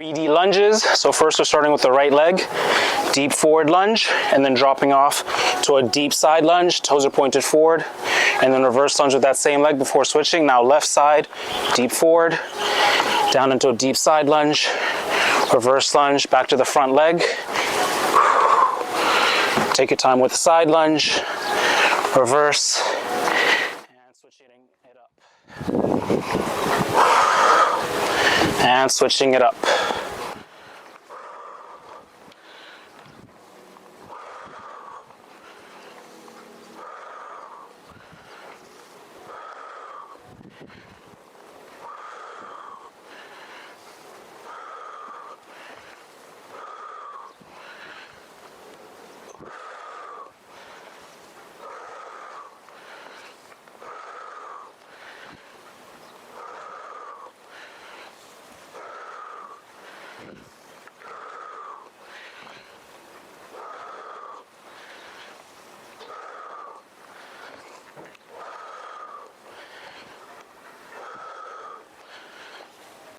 3D lunges. So first we're starting with the right leg, deep forward lunge, and then dropping off to a deep side lunge, toes are pointed forward, and then reverse lunge with that same leg before switching. Now left side, deep forward, down into a deep side lunge, reverse lunge, back to the front leg. Take your time with the side lunge, reverse, and switching it up. And switching it up.